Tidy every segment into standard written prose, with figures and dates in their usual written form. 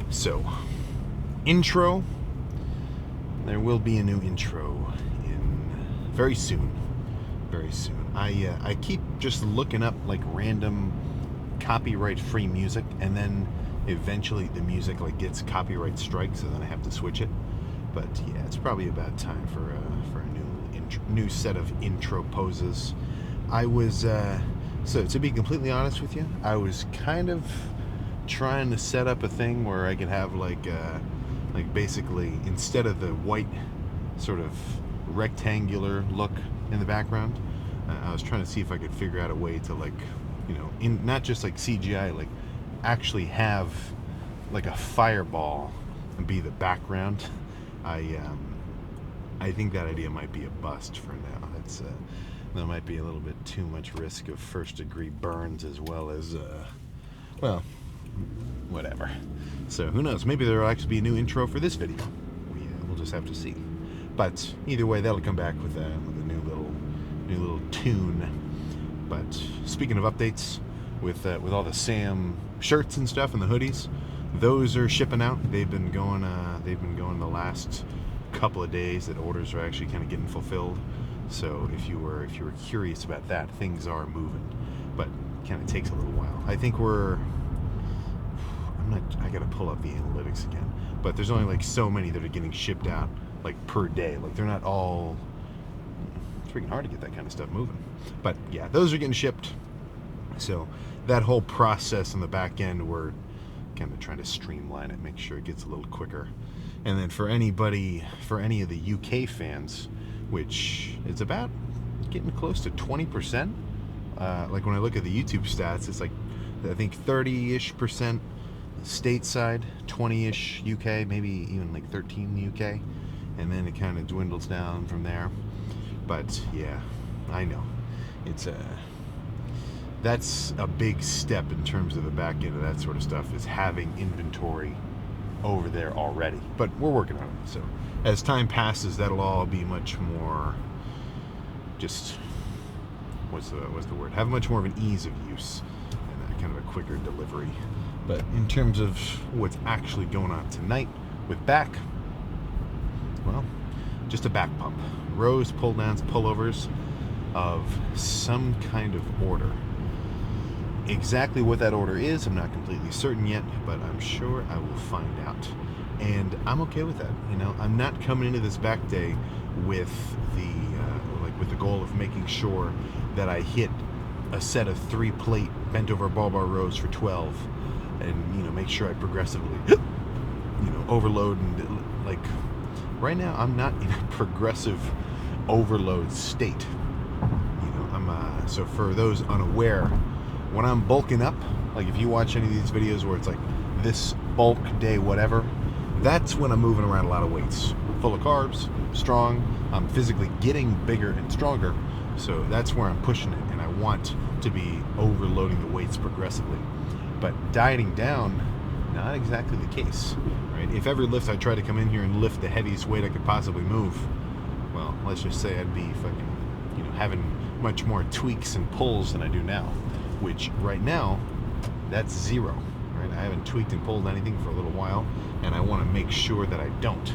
So, intro. There will be a new intro in very soon. Very soon. I keep just looking up like random copyright-free music, and then eventually the music like gets copyright strikes, so then I have to switch it. But yeah, it's probably about time for a new set of intro poses. I was so to be completely honest with you, I was kind of trying to set up a thing where I could have like basically instead of the white sort of rectangular look in the background, I was trying to see if I could figure out a way to like, in not just like CGI, like actually have like a fireball and be the background. I think that idea might be a bust for now. That might be a little bit too much risk of first degree burns as well as well, whatever. So who knows? Maybe there will actually be a new intro for this video. We'll just have to see. But either way, that'll come back with a new little tune. But speaking of updates, with all the Sam shirts and stuff and the hoodies, those are shipping out. They've been going the last couple of days. That orders are actually kind of getting fulfilled. So if you were curious about that, things are moving, but it kind of takes a little while. I think I gotta pull up the analytics again, but there's only like so many that are getting shipped out like per day. Like they're not all. It's freaking hard to get that kind of stuff moving. But yeah, those are getting shipped. So that whole process on the back end, we're kind of trying to streamline it, make sure it gets a little quicker. And then for any of the UK fans, which is about getting close to 20%. Like when I look at the YouTube stats, it's like I think 30-ish% stateside, 20-ish UK, maybe even like 13 in the UK, and then it kind of dwindles down from there. But yeah, I know that's a big step in terms of the back end of that sort of stuff, is having inventory over there already. But we're working on it. So as time passes, that'll all be much more just what's the word? Have much more of an ease of use and kind of a quicker delivery. But in terms of what's actually going on tonight with back, well, just a back pump. Rows, pull downs, pullovers of some kind of order. Exactly what that order is, I'm not completely certain yet, but I'm sure I will find out. And I'm okay with that. I'm not coming into this back day with the goal of making sure that I hit a set of 3 plate bent over ball bar rows for 12, and make sure I progressively overload. And like right now, I'm not in a progressive overload state. So for those unaware, when I'm bulking up, like if you watch any of these videos where it's like this bulk day whatever, that's when I'm moving around a lot of weights, full of carbs, strong. I'm physically getting bigger and stronger, so that's where I'm pushing it, and I want to be overloading the weights progressively. But dieting down, not exactly the case, right? If every lift I try to come in here and lift the heaviest weight I could possibly move, well, let's just say I'd be fucking, having much more tweaks and pulls than I do now, which right now, that's zero, right? I haven't tweaked and pulled anything for a little while, and I want to make sure that I don't.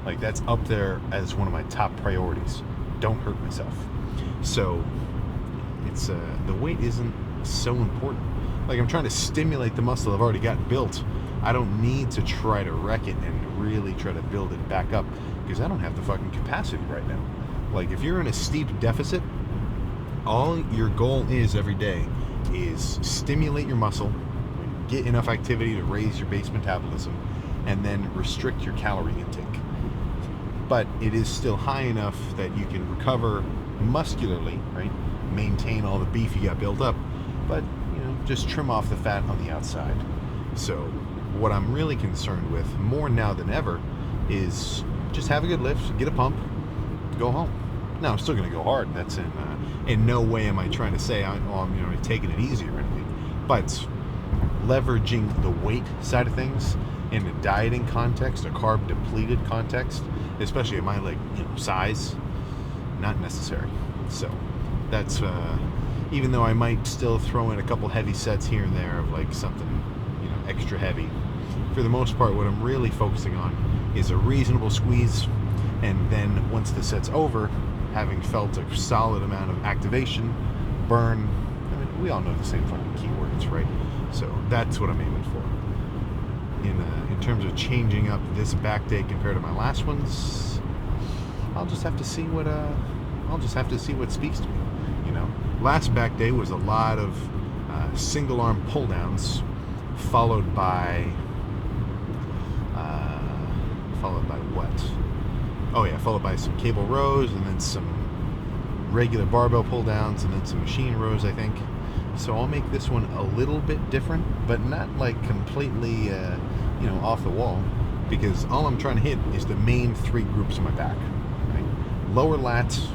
Like, that's up there as one of my top priorities. Don't hurt myself. So it's the weight isn't so important. Like, I'm trying to stimulate the muscle I've already got built. I don't need to try to wreck it and really try to build it back up, because I don't have the fucking capacity right now. Like, if you're in a steep deficit, all your goal is every day is stimulate your muscle, get enough activity to raise your base metabolism, and then restrict your calorie intake. But it is still high enough that you can recover muscularly, right? Maintain all the beef you got built up, but just trim off the fat on the outside. So what I'm really concerned with more now than ever is just have a good lift, get a pump, go home. Now I'm still going to go hard. That's in no way am I trying to say I'm taking it easy or anything, but leveraging the weight side of things in a dieting context, a carb depleted context, especially at my size, not necessary. So that's even though I might still throw in a couple heavy sets here and there of like something extra heavy, For the most part, what I'm really focusing on is a reasonable squeeze, and then once the set's over, having felt a solid amount of activation, burn. I mean, we all know the same fucking keywords, right? So that's what I'm aiming for. In terms of changing up this back day compared to my last ones, I'll just have to see what speaks to me. You know, last back day was a lot of single arm pull downs, followed by what? Oh yeah, followed by some cable rows, and then some regular barbell pull downs, and then some machine rows, I think. So I'll make this one a little bit different, but not like completely, off the wall, because all I'm trying to hit is the main three groups of my back. Right? Lower lats,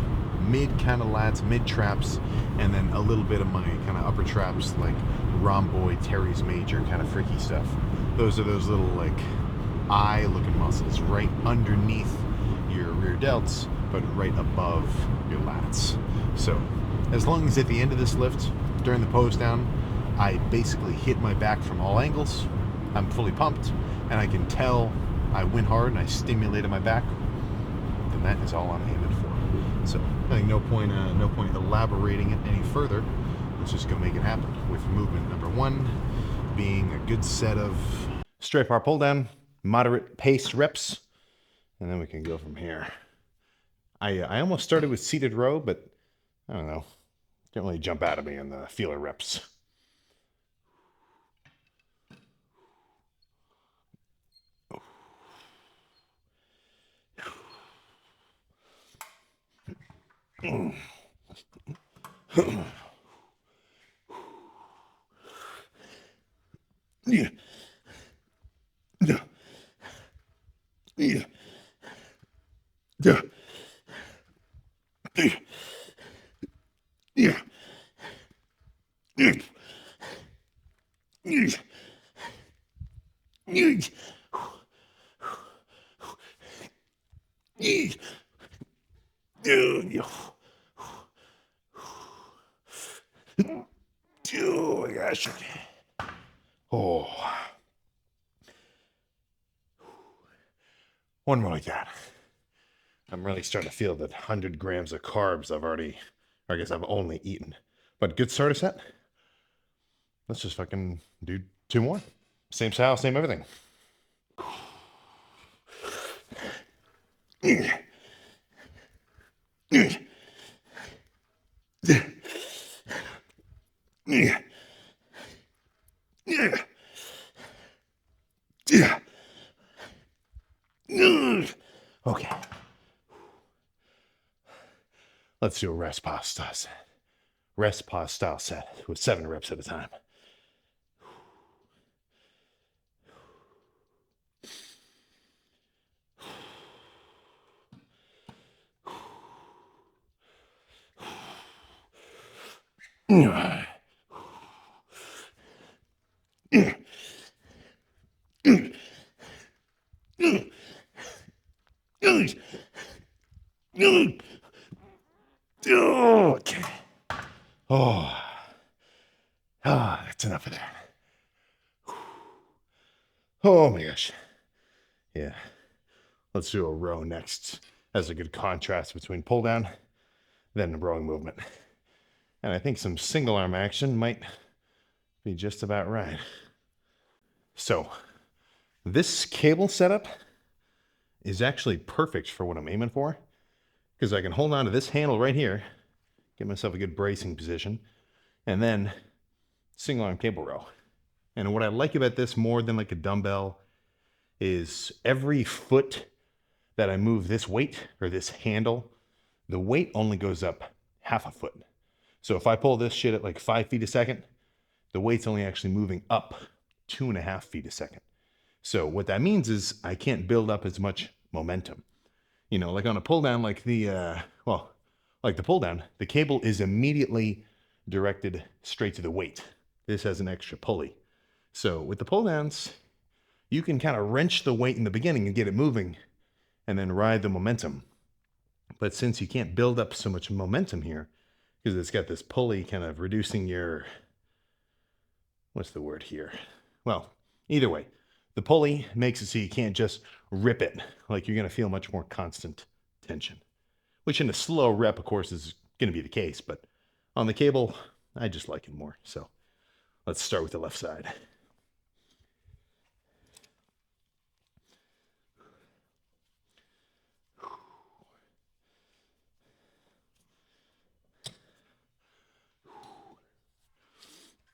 mid kind of lats, mid traps, and then a little bit of my kind of upper traps, like rhomboid, teres major, kind of freaky stuff. Those are those little like eye-looking muscles right underneath your rear delts, but right above your lats. So as long as at the end of this lift, during the pose down, I basically hit my back from all angles, I'm fully pumped, and I can tell I went hard and I stimulated my back, then that is all I'm aiming for. So I think no point elaborating it any further. Let's just go make it happen with movement number one being a good set of straight bar pull down, moderate pace reps, and then we can go from here. I almost started with seated row, but I don't know. Didn't really jump out of me in the feeler reps. Yeah. Yeah. Yeah. Yeah. Yeah. Yeah. Yeah. Oh my gosh. Oh. One more like that. I'm really starting to feel that 100 grams of carbs I've only eaten. But good starter set. Let's just fucking do two more. Same style, same everything. Okay. Let's do a rest pause style set. Rest pause style set with 7 reps at a time. Okay. That's enough of that. Oh my gosh. Yeah. Let's do a row next as a good contrast between pull down, then the rowing movement. And I think some single arm action might be just about right. So this cable setup is actually perfect for what I'm aiming for, because I can hold on to this handle right here, get myself a good bracing position, and then single arm cable row. And what I like about this more than like a dumbbell is every foot that I move this weight or this handle, the weight only goes up half a foot. So if I pull this shit at like 5 feet a second, the weight's only actually moving up 2.5 feet a second. So what that means is I can't build up as much momentum. You know, like on a pull down, like the pull down, the cable is immediately directed straight to the weight. This has an extra pulley. So with the pull downs, you can kind of wrench the weight in the beginning and get it moving and then ride the momentum. But since you can't build up so much momentum here, because it's got this pulley kind of reducing your, what's the word here? Well, either way, The pulley makes it so you can't just rip it. Like you're going to feel much more constant tension, which in a slow rep, of course, is going to be the case. But on the cable, I just like it more. So let's start with the left side.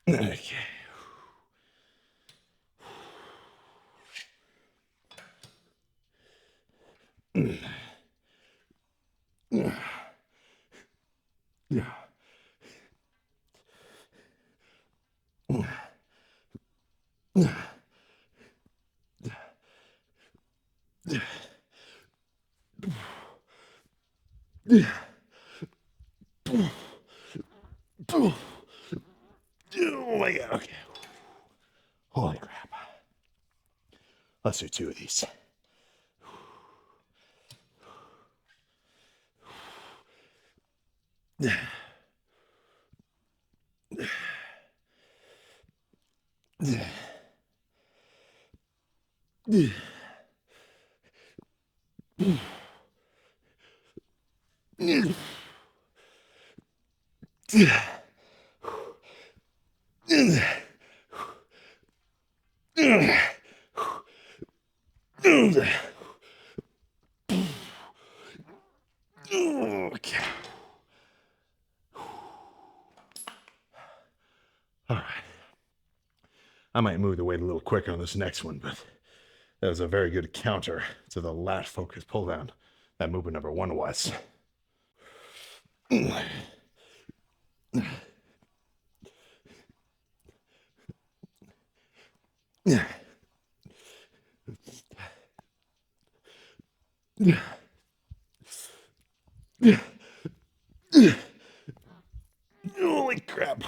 Okay. Oh my God, okay. Holy crap. Let's do 2 of these. Okay. All right. I might move the weight a little quicker on this next one, but that was a very good counter to the lat focus pull down that movement number 1 was. Holy crap.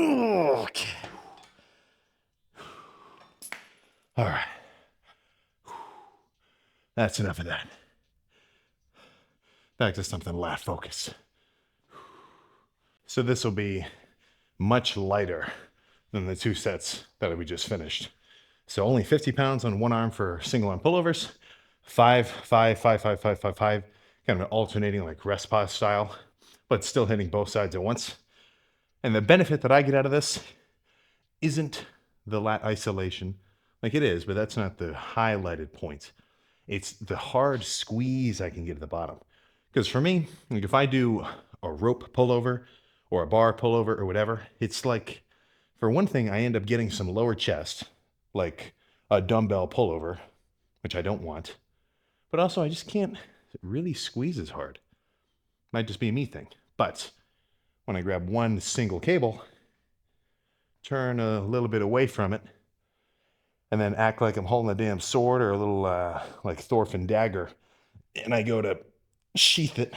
Okay. All right. That's enough of that. Back to something lat focus. So this will be much lighter than the 2 sets that we just finished. So only 50 pounds on one arm for single arm pullovers, 5, 5, 5, 5, 5, 5, 5, kind of an alternating like rest pause style, but still hitting both sides at once. And the benefit that I get out of this isn't the lat isolation, like it is, but that's not the highlighted point. It's the hard squeeze I can get at the bottom. Because for me, like if I do a rope pullover or a bar pullover or whatever, it's like, for one thing, I end up getting some lower chest, like a dumbbell pullover, which I don't want. But also, I just can't really squeeze as hard. Might just be a me thing. But when I grab one single cable, turn a little bit away from it, and then act like I'm holding a damn sword or a little like Thorfinn dagger, and I go to sheath it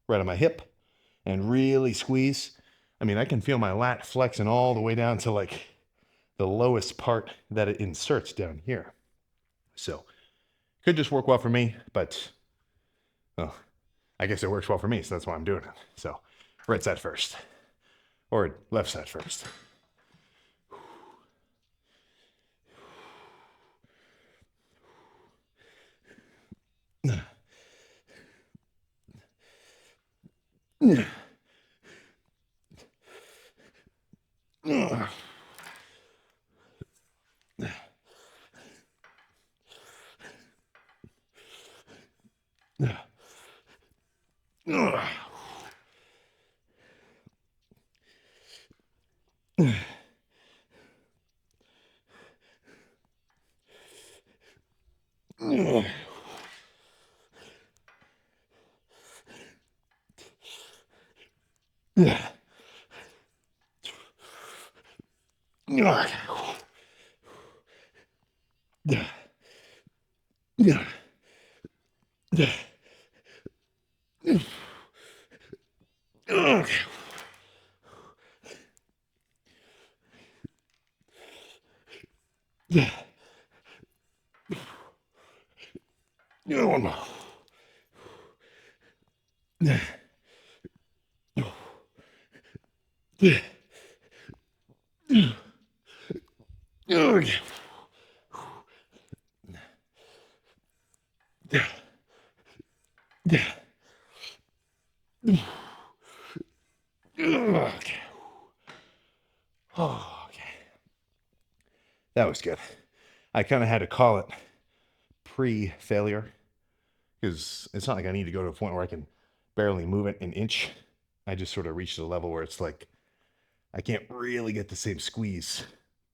right on my hip and really squeeze. I mean, I can feel my lat flexing all the way down to like the lowest part that it inserts down here. So could just work well for me, but well, I guess it works well for me, so that's why I'm doing it. So right side first, or left side first. Okay. Yeah. One more. Okay. Okay. Oh, okay. That was good. I kind of had to call it pre-failure because it's not like I need to go to a point where I can barely move it an inch. I just sort of reached a level where it's like I can't really get the same squeeze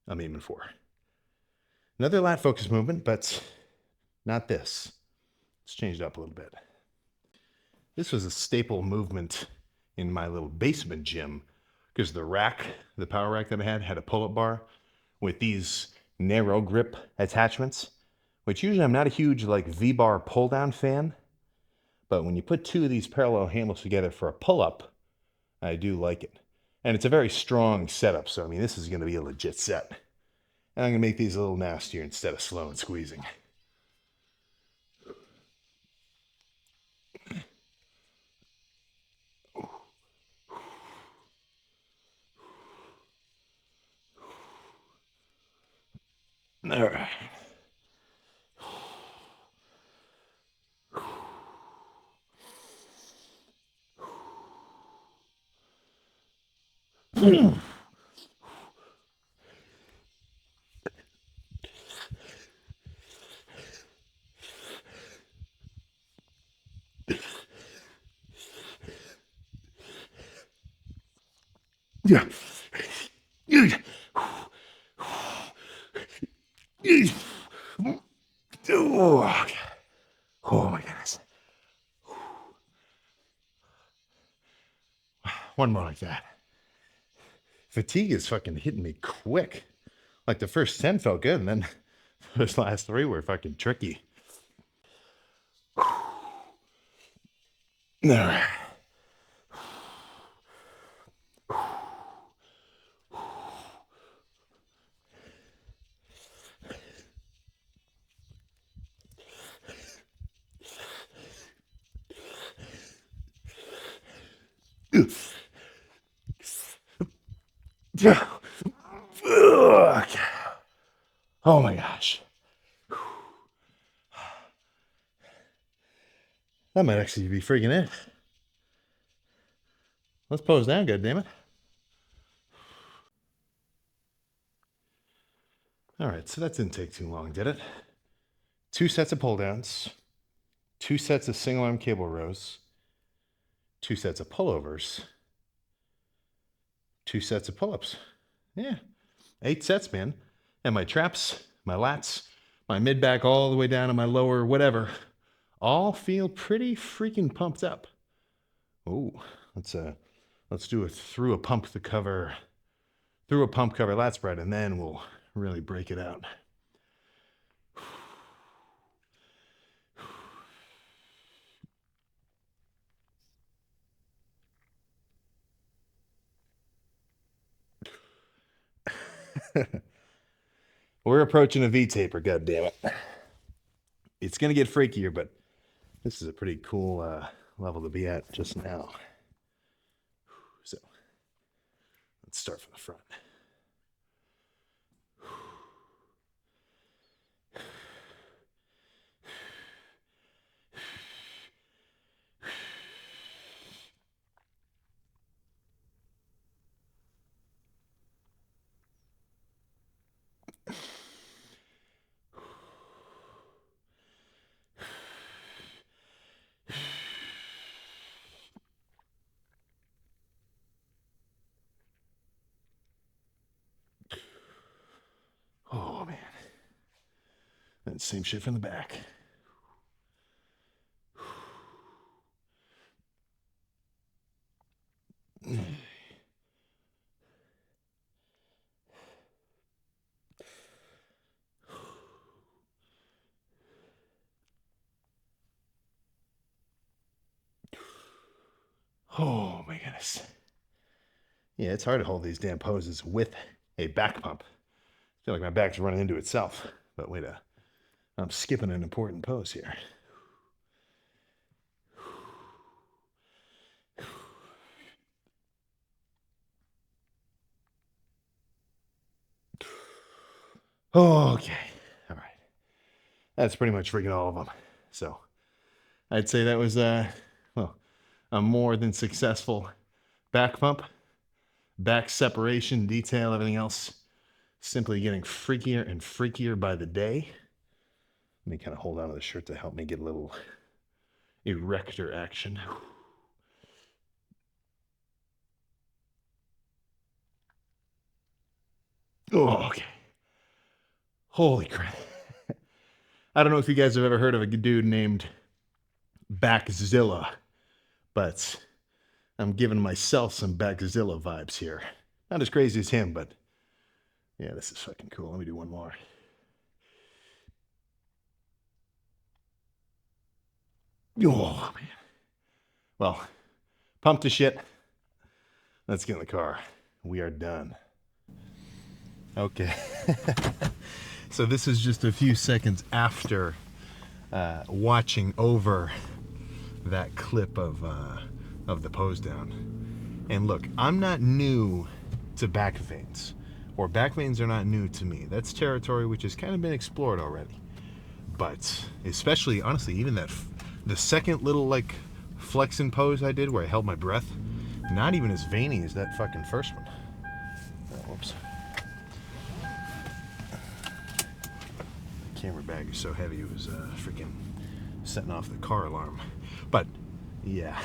I'm aiming for. Another lat focus movement, but not this. Let's change it up a little bit. This was a staple movement in my little basement gym because the rack, the power rack that I had a pull-up bar with these narrow grip attachments, which usually I'm not a huge like V-bar pull-down fan, but when you put two of these parallel handles together for a pull-up, I do like it. And it's a very strong setup, so I mean, this is going to be a legit set. And I'm going to make these a little nastier instead of slow and squeezing. All right. Yeah. Oh, oh my goodness. One more like that. Fatigue is fucking hitting me quick. Like the first 10 felt good, and then those last three were fucking tricky. All right. Oh my gosh. That might actually be freaking it. Let's pose down, goddammit. All right, so that didn't take too long, did it? 2 sets of pull downs, 2 sets of single arm cable rows, 2 sets of pullovers, 2 sets of pull ups. Yeah, 8 sets, man. And my traps, my lats, my mid back, all the way down to my lower, whatever, all feel pretty freaking pumped up. Oh, let's do it through a pump cover lat spread, and then we'll really break it out. We're approaching a V taper, goddammit. It's gonna get freakier, but this is a pretty cool level to be at just now. So let's start from the front. Oh man. And same shit from the back. Oh my goodness. Yeah, it's hard to hold these damn poses with a back pump. I feel like my back's running into itself. But wait I'm skipping an important pose here. Oh, okay. All right. That's pretty much freaking all of them. So I'd say that was well, a more than successful back pump, back separation, detail, everything else simply getting freakier and freakier by the day. Let me kind of hold on to the shirt to help me get a little erector action. Oh, okay. Holy crap. I don't know if you guys have ever heard of a dude named Backzilla, but I'm giving myself some Backzilla vibes here. Not as crazy as him, but yeah, this is fucking cool. Let me do one more. Oh, man. Well, pump to shit. Let's get in the car. We are done. Okay. So this is just a few seconds after watching over that clip of the pose down. And look, I'm not new to back veins, or back veins are not new to me. That's territory which has kind of been explored already. But especially, honestly, even the second little like flexing pose I did where I held my breath, not even as veiny as that fucking first one. Oh, whoops. The camera bag is so heavy it was freaking setting off the car alarm. But yeah,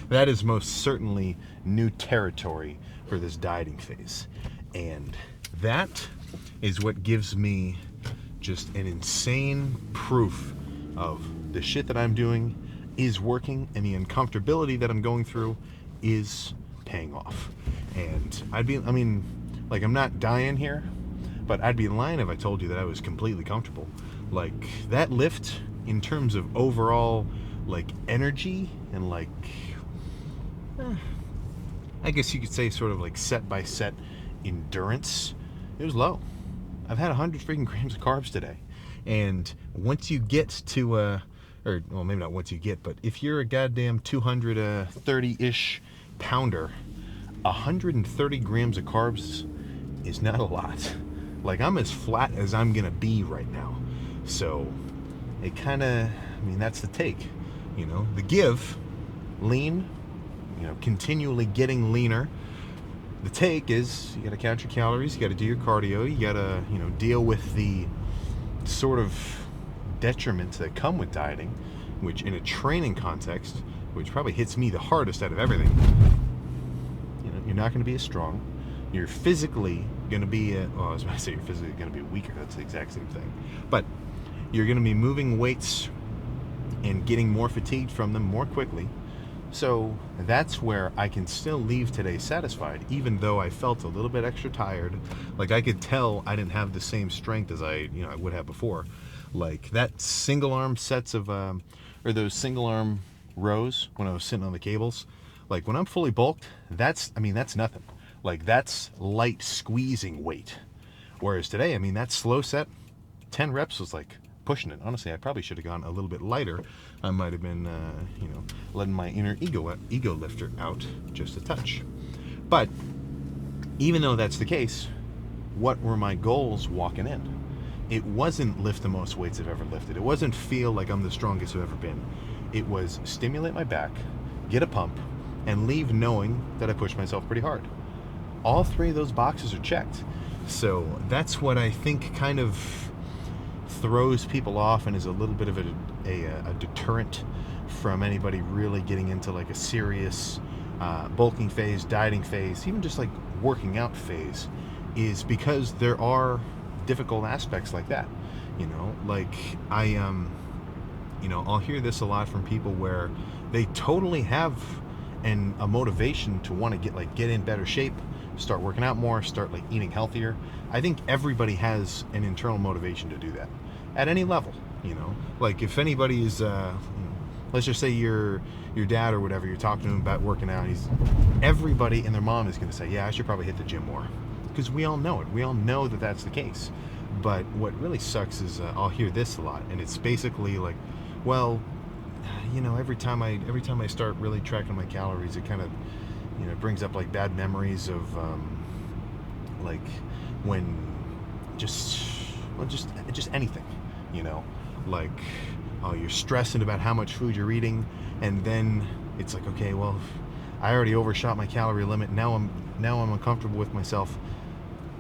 that is most certainly new territory for this dieting phase. And that is what gives me just an insane proof of the shit that I'm doing is working, and the uncomfortability that I'm going through is paying off. And I'm not dying here, but I'd be lying if I told you that I was completely comfortable. Like, that lift in terms of overall like energy and like I guess you could say sort of like set by set endurance, it was low. I've had 100 freaking grams of carbs today. And once you get to or well, maybe not once you get, but if you're a goddamn 230-ish pounder, 130 grams of carbs is not a lot. Like, I'm as flat as I'm gonna be right now. So it kind of, that's the take. The give, lean, continually getting leaner. The take is you got to count your calories, you got to do your cardio, you got to, deal with the sort of detriments that come with dieting, which in a training context, which probably hits me the hardest out of everything, you're not going to be as strong. You're physically going to be, I was about to say you're physically going to be weaker. That's the exact same thing. But you're going to be moving weights and getting more fatigued from them more quickly. So that's where I can still leave today satisfied, even though I felt a little bit extra tired. Like, I could tell I didn't have the same strength as I would have before. Like, that single arm sets of, or those single arm rows when I was sitting on the cables, like when I'm fully bulked, that's nothing. Like, that's light squeezing weight. Whereas today, that slow set, 10 reps was like pushing it. Honestly, I probably should have gone a little bit lighter. I might have been, letting my inner ego lifter out just a touch. But even though that's the case, what were my goals walking in? It wasn't lift the most weights I've ever lifted. It wasn't feel like I'm the strongest I've ever been. It was stimulate my back, get a pump, and leave knowing that I pushed myself pretty hard. All three of those boxes are checked. So that's what I think kind of throws people off and is a little bit of a deterrent from anybody really getting into like a serious bulking phase, dieting phase, even just like working out phase, is because there are difficult aspects like that. Like I'll hear this a lot from people where they totally have a motivation to want to get in better shape, start working out more, start like eating healthier. I think everybody has an internal motivation to do that at any level. Like, if anybody is let's just say your dad or whatever, you're talking to him about working out, everybody and their mom is going to say, yeah, I should probably hit the gym more, because we all know it. We all know that that's the case. But what really sucks is I'll hear this a lot, and it's basically like, well, every time I start really tracking my calories, it kind of brings up like bad memories of like when just anything, like, oh, you're stressing about how much food you're eating, and then it's like, okay, well, I already overshot my calorie limit. Now I'm uncomfortable with myself.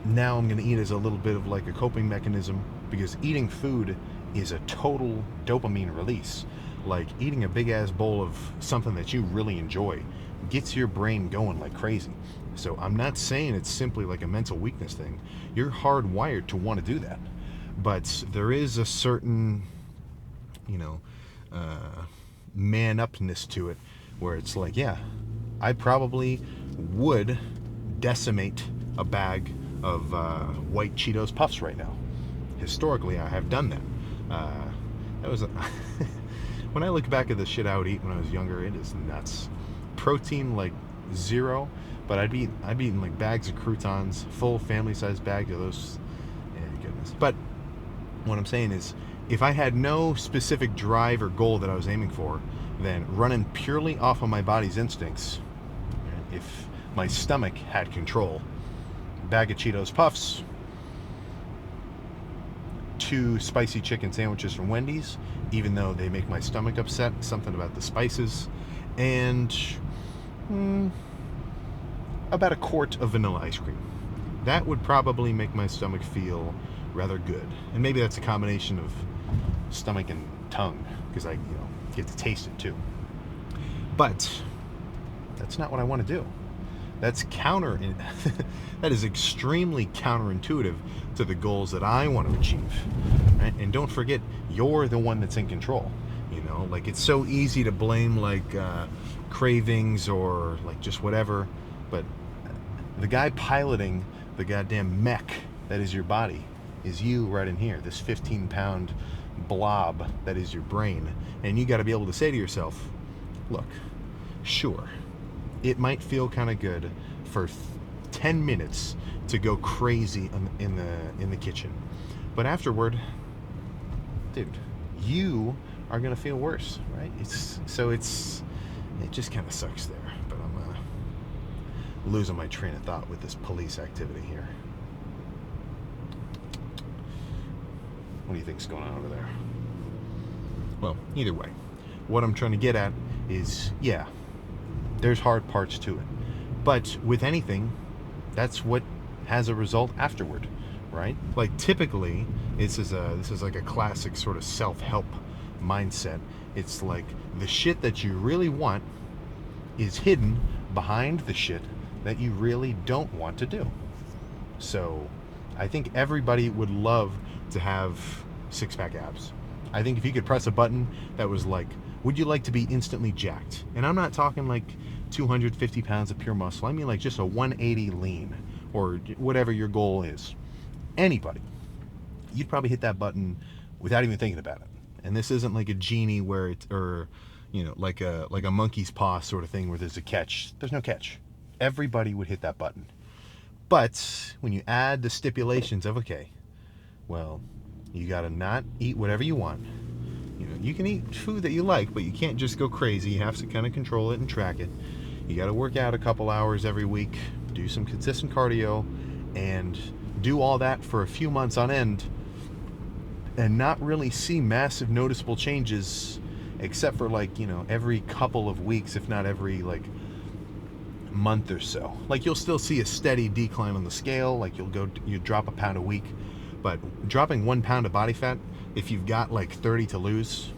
Now I'm going to eat as a little bit of like a coping mechanism, because eating food is a total dopamine release. Like, eating a big ass bowl of something that you really enjoy gets your brain going like crazy. So I'm not saying it's simply like a mental weakness thing. You're hardwired to want to do that. But there is a certain, man upness to it, where it's like, yeah, I probably would decimate a bag of white Cheetos Puffs right now. Historically, I have done that. That was when I look back at the shit I would eat when I was younger, it is nuts. Protein like zero, but I'd be eating like bags of croutons, full family-sized bag of those. Yeah, goodness. But what I'm saying is, if I had no specific drive or goal that I was aiming for, then running purely off of my body's instincts, if my stomach had control, bag of Cheetos Puffs, 2 spicy chicken sandwiches from Wendy's, even though they make my stomach upset, something about the spices, and about a quart of vanilla ice cream. That would probably make my stomach feel rather good. And maybe that's a combination of stomach and tongue, because I get to taste it too. But that's not what I want to do. That's that is extremely counterintuitive to the goals that I want to achieve. Right? And don't forget, you're the one that's in control. Like, it's so easy to blame like cravings or like just whatever, but the guy piloting the goddamn mech that is your body is you right in here, this 15-pound blob that is your brain. And you got to be able to say to yourself, look, sure, it might feel kind of good for 10 minutes to go crazy in the kitchen, but afterward, dude, you are gonna feel worse, right? It just kind of sucks there. But I'm losing my train of thought with this police activity here. What do you think's going on over there? Well, either way, what I'm trying to get at is, yeah, there's hard parts to it, but with anything, that's what has a result afterward, right? Like, typically, this is like a classic sort of self-help mindset. It's like the shit that you really want is hidden behind the shit that you really don't want to do. So I think everybody would love to have six-pack abs. I think if you could press a button that was like, would you like to be instantly jacked? And I'm not talking like 250 pounds of pure muscle. I mean like just a 180 lean, or whatever your goal is. Anybody, you'd probably hit that button without even thinking about it. And this isn't like a genie where it's, or like a monkey's paw sort of thing where there's a catch. There's no catch. Everybody would hit that button. But when you add the stipulations of, okay, well, you got to not eat whatever you want. You can eat food that you like, but you can't just go crazy. You have to kind of control it and track it. You got to work out a couple hours every week, do some consistent cardio, and do all that for a few months on end, and not really see massive noticeable changes, except for like, every couple of weeks, if not every like month or so. Like, you'll still see a steady decline on the scale. Like, you drop a pound a week, but dropping 1 pound of body fat, if you've got like 30 to lose,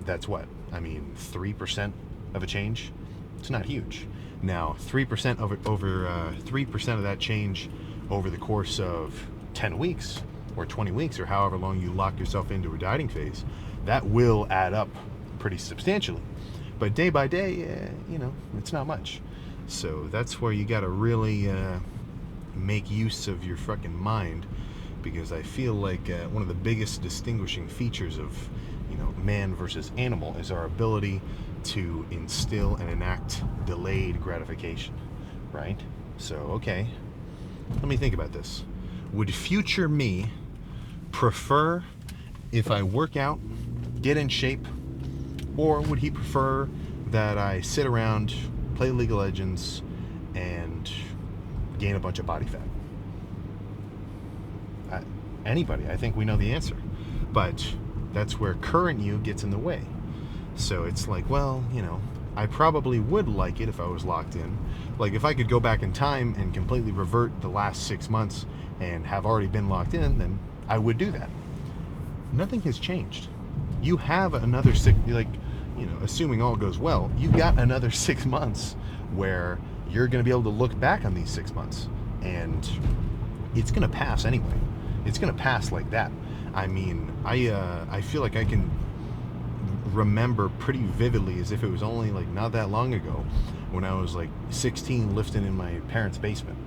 that's what? 3% of a change? It's not huge. Now, 3% over 3% of that change over the course of 10 weeks or 20 weeks or however long you lock yourself into a dieting phase, that will add up pretty substantially. But day by day, it's not much. So that's where you got to really make use of your fucking mind, because I feel like one of the biggest distinguishing features of man versus animal is our ability to instill and enact delayed gratification, right? So, okay, let me think about this. Would future me prefer if I work out, get in shape, or would he prefer that I sit around, play League of Legends, and gain a bunch of body fat? Anybody, I think we know the answer. But that's where current you gets in the way. So it's like, well, I probably would like it if I was locked in. Like, if I could go back in time and completely revert the last 6 months and have already been locked in, then I would do that. Nothing has changed. You have another assuming all goes well, you've got another 6 months where you're going to be able to look back on these 6 months, and it's going to pass anyway. It's going to pass like that. I mean, I feel like I can remember pretty vividly, as if it was only like not that long ago, when I was like 16, lifting in my parents' basement,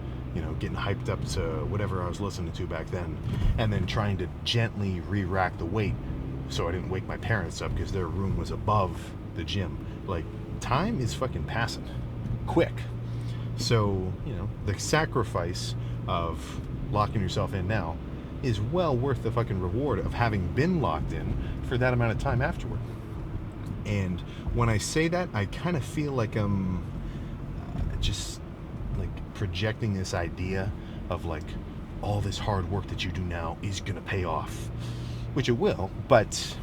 getting hyped up to whatever I was listening to back then, and then trying to gently re-rack the weight so I didn't wake my parents up because their room was above the gym. Like, time is fucking passing quick. So, the sacrifice of locking yourself in now is well worth the fucking reward of having been locked in for that amount of time afterward. And when I say that, I kind of feel like I'm just like projecting this idea of like all this hard work that you do now is gonna pay off, which it will, but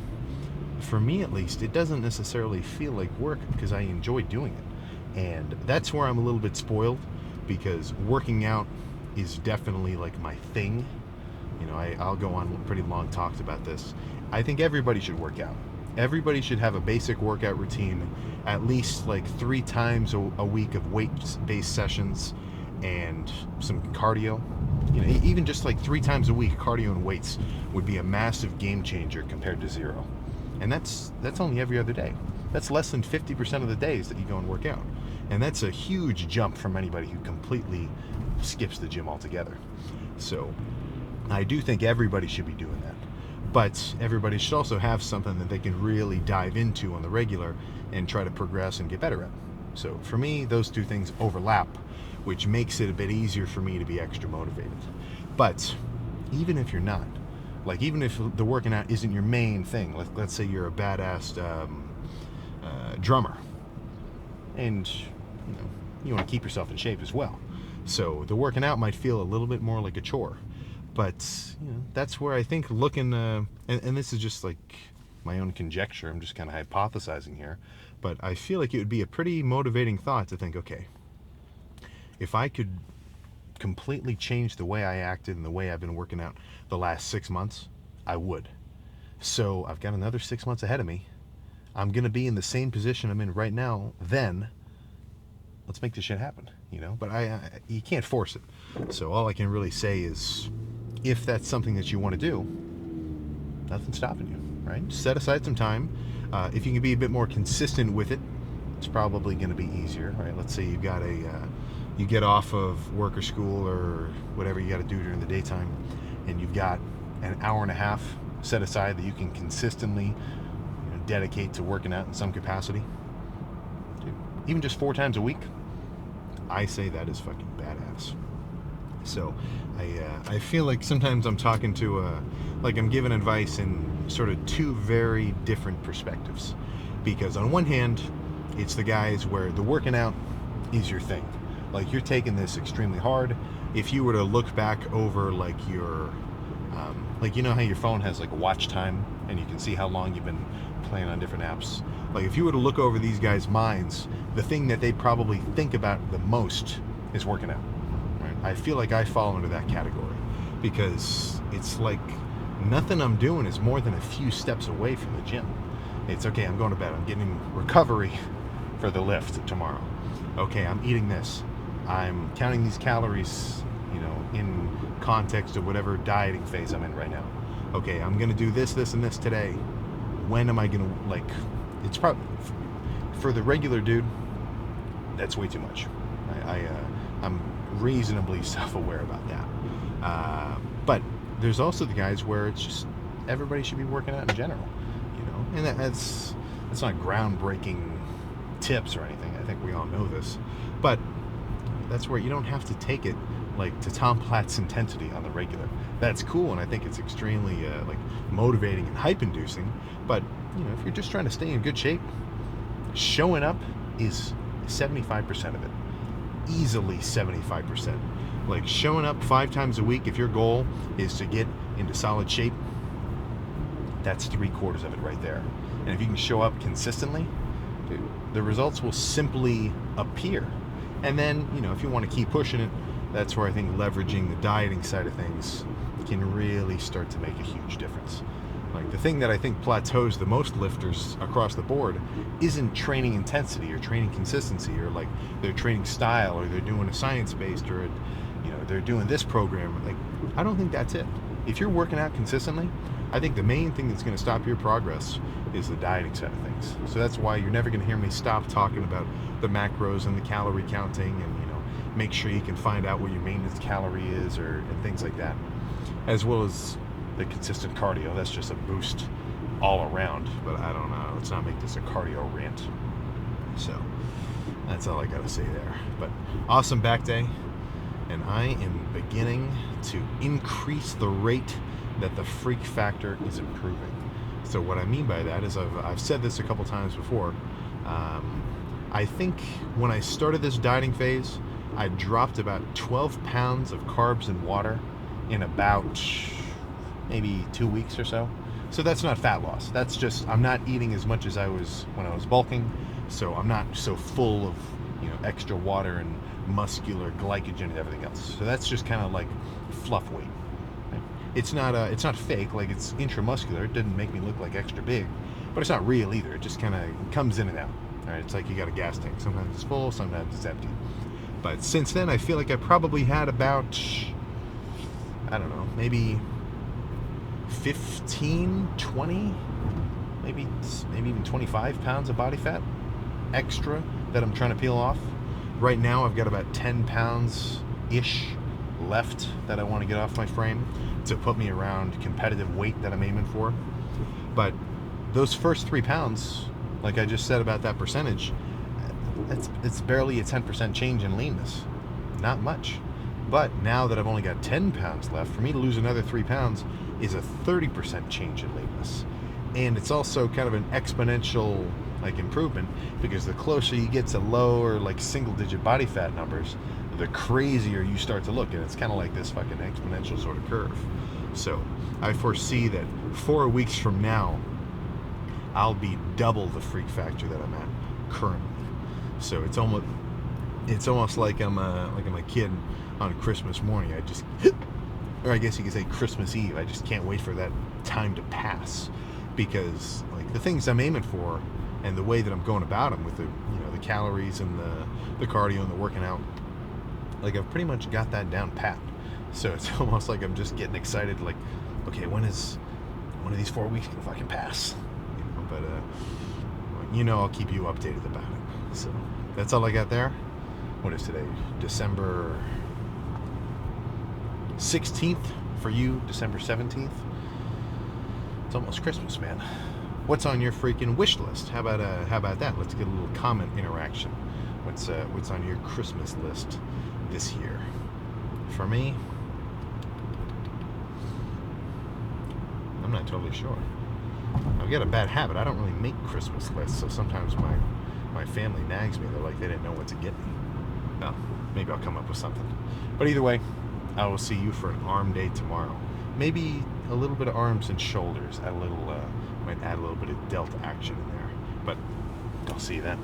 for me at least, it doesn't necessarily feel like work because I enjoy doing it. And that's where I'm a little bit spoiled, because working out is definitely like my thing. I'll go on pretty long talks about this. I think everybody should work out. Everybody should have a basic workout routine, at least like 3 times a week of weight-based sessions and some cardio. Even just like 3 times a week, cardio and weights would be a massive game changer compared to 0. And that's only every other day. That's less than 50% of the days that you go and work out. And that's a huge jump from anybody who completely skips the gym altogether. So I do think everybody should be doing that. But everybody should also have something that they can really dive into on the regular and try to progress and get better at. So for me, those two things overlap, which makes it a bit easier for me to be extra motivated. But even if you're not, like even if the working out isn't your main thing, let's say you're a badass drummer, and you want to keep yourself in shape as well. So the working out might feel a little bit more like a chore. But that's where I think looking, and this is just like my own conjecture, I'm just kind of hypothesizing here, but I feel like it would be a pretty motivating thought to think, okay, if I could completely change the way I acted and the way I've been working out the last 6 months, I would. So I've got another 6 months ahead of me. I'm going to be in the same position I'm in right now. Then let's make this shit happen, but you can't force it. So all I can really say is, if that's something that you want to do, nothing's stopping you, right? Set aside some time. If you can be a bit more consistent with it, it's probably going to be easier, right? Let's say you've got you get off of work or school or whatever you got to do during the daytime, and you've got an hour and a half set aside that you can consistently dedicate to working out in some capacity. Dude, even just 4 times a week, I say that is fucking badass. So I feel like sometimes I'm talking to like I'm giving advice in sort of 2 very different perspectives, because on one hand, it's the guys where the working out is your thing, like you're taking this extremely hard. If you were to look back over like your like how your phone has like a watch time and you can see how long you've been playing on different apps, like if you were to look over these guys' minds, the thing that they probably think about the most is working out. I feel like I fall into that category, because it's like nothing I'm doing is more than a few steps away from the gym. It's okay, I'm going to bed, I'm getting recovery for the lift tomorrow. Okay, I'm eating this, I'm counting these calories, in context of whatever dieting phase I'm in right now. Okay, I'm going to do this, and this today. When am I going to, it's probably, for the regular dude, that's way too much. I'm reasonably self-aware about that. But there's also the guys where it's just everybody should be working out in general, And that's not groundbreaking tips or anything. I think we all know this, but that's where you don't have to take it like to Tom Platt's intensity on the regular. That's cool, and I think it's extremely like motivating and hype inducing. But if you're just trying to stay in good shape, showing up is 75% of it. Easily 75%. Like showing up 5 times a week, if your goal is to get into solid shape, that's 3/4 of it right there. And if you can show up consistently, dude, the results will simply appear. And then, if you want to keep pushing it, that's where I think leveraging the dieting side of things can really start to make a huge difference. Like the thing that I think plateaus the most lifters across the board isn't training intensity or training consistency or like their training style or they're doing a science-based or they're doing this program. Like I don't think that's it. If you're working out consistently, I think the main thing that's going to stop your progress is the dieting side of things. So that's why you're never going to hear me stop talking about the macros and the calorie counting and make sure you can find out what your maintenance calorie is and things like that, as well as the consistent cardio. That's just a boost all around, but I don't know, let's not make this a cardio rant. So that's all I gotta say there. But awesome back day, and I am beginning to increase the rate that the freak factor is improving. So what I mean by that is I've said this a couple times before. I think when I started this dieting phase, I dropped about 12 pounds of carbs and water in about maybe 2 weeks or so. So that's not fat loss. That's just I'm not eating as much as I was when I was bulking. So I'm not so full of extra water and muscular glycogen and everything else. So that's just kind of like fluff weight. It's not fake. Like it's intramuscular. It didn't make me look like extra big, but it's not real either. It just kind of comes in and out. All right, it's like you got a gas tank. Sometimes it's full, sometimes it's empty. But since then, I feel like I probably had about, I don't know, maybe 15, 20, maybe even 25 pounds of body fat extra that I'm trying to peel off. Right now, I've got about 10 pounds-ish left that I want to get off my frame to put me around competitive weight that I'm aiming for. But those first 3 pounds, like I just said about that percentage, it's barely a 10% change in leanness. Not much. But now that I've only got 10 pounds left, for me to lose another 3 pounds is a 30% change in leanness. And it's also kind of an exponential improvement, because the closer you get to lower single-digit body fat numbers, the crazier you start to look. And it's kind of like this fucking exponential sort of curve. So I foresee that 4 weeks from now, I'll be double the freak factor that I'm at currently. So it's almost like I'm a kid on Christmas morning. Or I guess you could say Christmas Eve. I just can't wait for that time to pass, because the things I'm aiming for and the way that I'm going about them with the calories and the cardio and the working out, I've pretty much got that down pat. So it's almost like I'm just getting excited. Okay, when is one of these 4 weeks gonna fucking pass? But I'll keep you updated about it. So that's all I got there. What is today? December 16th for you, December 17th. It's almost Christmas, man. What's on your freaking wish list? How about that? Let's get a little comment interaction. What's on your Christmas list this year? For me, I'm not totally sure. I've got a bad habit. I don't really make Christmas lists, so sometimes my family nags me. They're like, they didn't know what to get me. Well, maybe I'll come up with something. But either way, I will see you for an arm day tomorrow. Maybe a little bit of arms and shoulders. Might add a little bit of delta action in there. But I'll see you then.